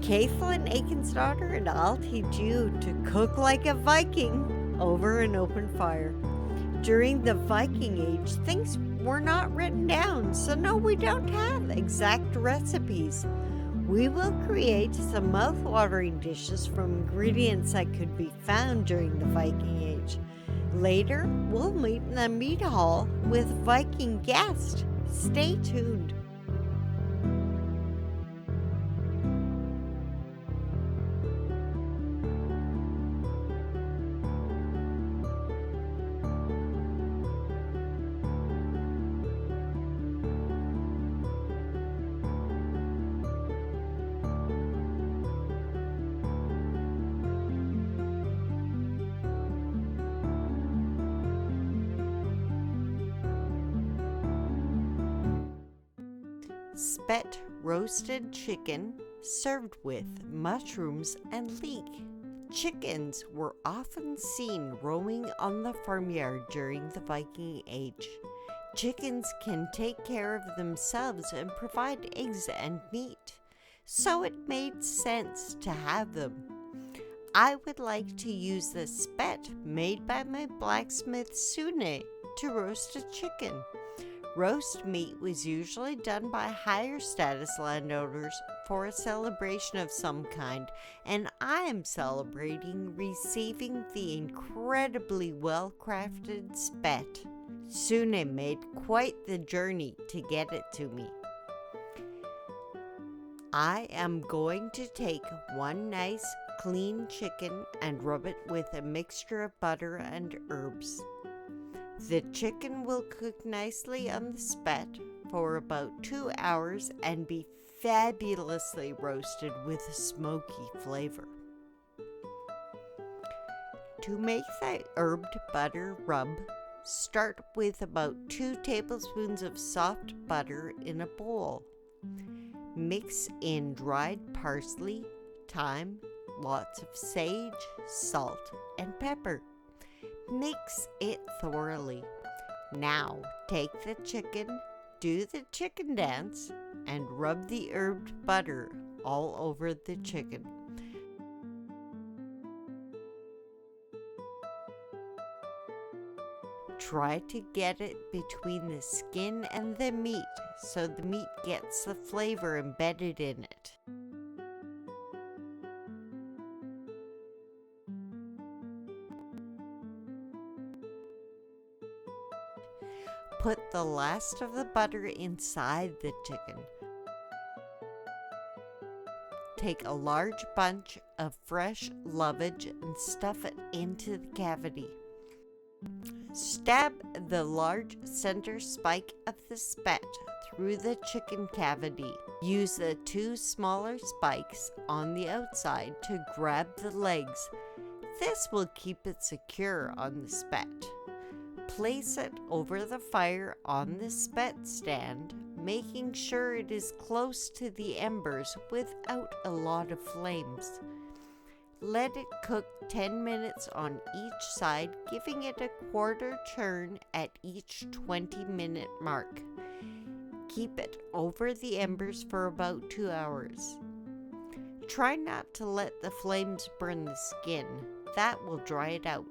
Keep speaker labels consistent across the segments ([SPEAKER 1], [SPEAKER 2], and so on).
[SPEAKER 1] Caitlin Aikensdaughter, and I'll teach you to cook like a Viking over an open fire. During the Viking Age, things were not written down, so no, we don't have exact recipes. We will create some mouth-watering dishes from ingredients that could be found during the Viking Age. Later, we'll meet in the meat hall with Viking guests. Stay tuned. Spet Roasted Chicken served with mushrooms and leek. Chickens were often seen roaming on the farmyard during the Viking Age. Chickens can take care of themselves and provide eggs and meat, so it made sense to have them. I would like to use the spet made by my blacksmith Sune to roast a chicken. Roast meat was usually done by higher status landowners for a celebration of some kind, and I am celebrating receiving the incredibly well-crafted spet. Sune made quite the journey to get it to me. I am going to take one nice clean chicken and rub it with a mixture of butter and herbs. The chicken will cook nicely on the spet for about 2 hours and be fabulously roasted with a smoky flavor. To make the herbed butter rub, start with about 2 tablespoons of soft butter in a bowl. Mix in dried parsley, thyme, lots of sage, salt, and pepper. Mix it thoroughly. Now take the chicken, do the chicken dance, and rub the herbed butter all over the chicken. Try to get it between the skin and the meat so the meat gets the flavor embedded in it. Put the last of the butter inside the chicken. Take a large bunch of fresh lovage and stuff it into the cavity. Stab the large center spike of the spet through the chicken cavity. Use the 2 smaller spikes on the outside to grab the legs. This will keep it secure on the spet. Place it over the fire on the spet stand, making sure it is close to the embers without a lot of flames. Let it cook 10 minutes on each side, giving it a quarter turn at each 20-minute mark. Keep it over the embers for about 2 hours. Try not to let the flames burn the skin. That will dry it out.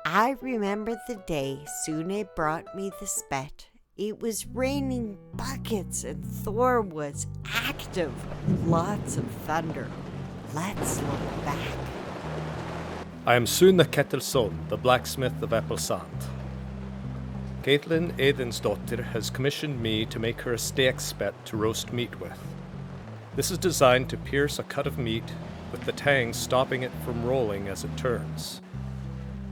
[SPEAKER 1] I remember the day Sune brought me the spet. It was raining buckets and Thor was active. Lots of thunder. Let's look back.
[SPEAKER 2] I am Sune Ketilsson, the blacksmith of Eppelsand. Caitlin Aikensdaughter has commissioned me to make her a steak spet to roast meat with. This is designed to pierce a cut of meat with the tang stopping it from rolling as it turns.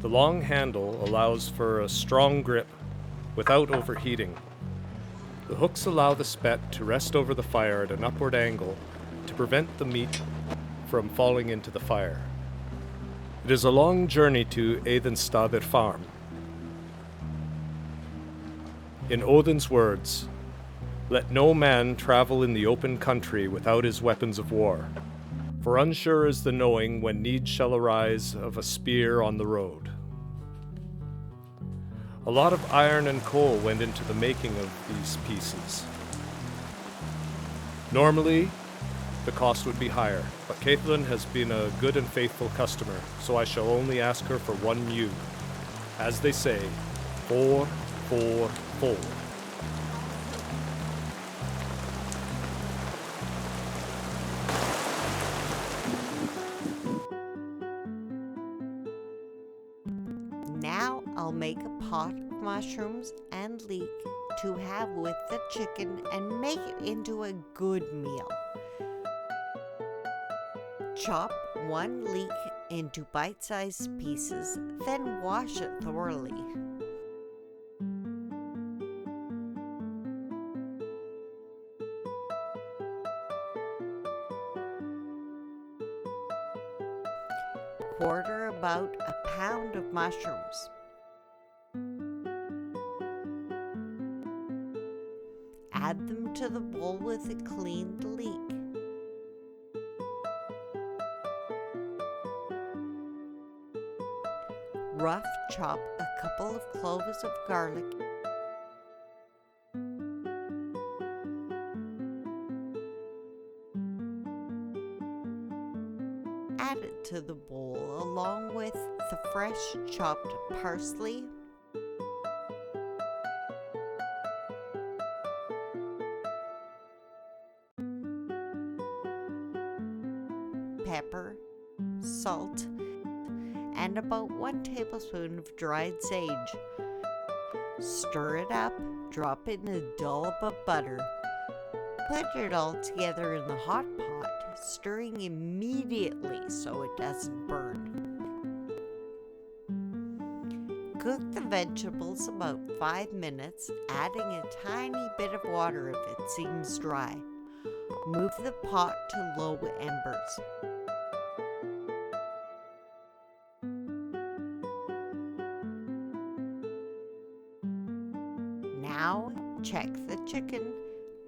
[SPEAKER 2] The long handle allows for a strong grip without overheating. The hooks allow the spet to rest over the fire at an upward angle to prevent the meat from falling into the fire. It is a long journey to Aikensdaughter farm. In Odin's words, "Let no man travel in the open country without his weapons of war, for unsure is the knowing when need shall arise of a spear on the road." A lot of iron and coal went into the making of these pieces. Normally, the cost would be higher, but Caitlin has been a good and faithful customer, so I shall only ask her for one ewe. As they say, 4, 4, 4.
[SPEAKER 1] Now I'll make a pot of mushrooms and leek to have with the chicken and make it into a good meal. Chop one leek into bite-sized pieces, then wash it thoroughly. Quarter about a pound of mushrooms. Add them to the bowl with a cleaned leek. Rough chop a couple of cloves of garlic. Add it to the bowl along with the fresh chopped parsley, pepper, salt, and about 1 tablespoon of dried sage. Stir it up, drop in a dollop of butter. Put it all together in the hot pot, stirring immediately so it doesn't burn. Cook the vegetables about 5 minutes, adding a tiny bit of water if it seems dry. Move the pot to low embers. Now check the chicken.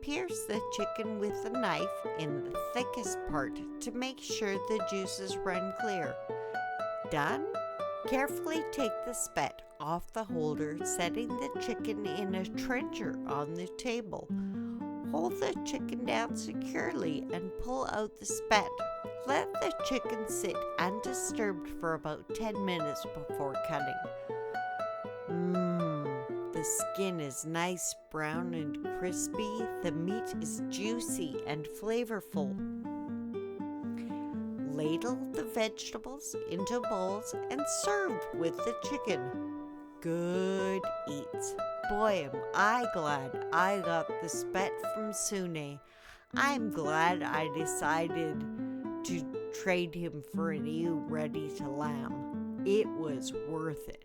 [SPEAKER 1] Pierce the chicken with a knife in the thickest part to make sure the juices run clear. Done? Carefully take the spet off the holder, setting the chicken in a trencher on the table. Hold the chicken down securely and pull out the spet. Let the chicken sit undisturbed for about 10 minutes before cutting. The skin is nice brown and crispy. The meat is juicy and flavorful. Ladle the vegetables into bowls and serve with the chicken. Good eats. Boy, am I glad I got the spet from Sune. I'm glad I decided to trade him for an ewe ready to lamb. It was worth it.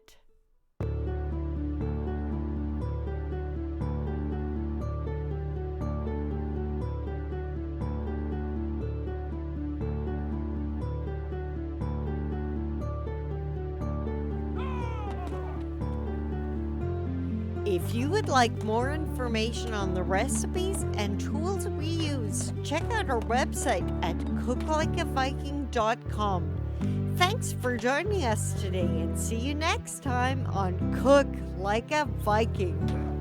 [SPEAKER 1] If you would like more information on the recipes and tools we use, check out our website at cooklikeaviking.com. Thanks for joining us today and see you next time on Cook Like a Viking.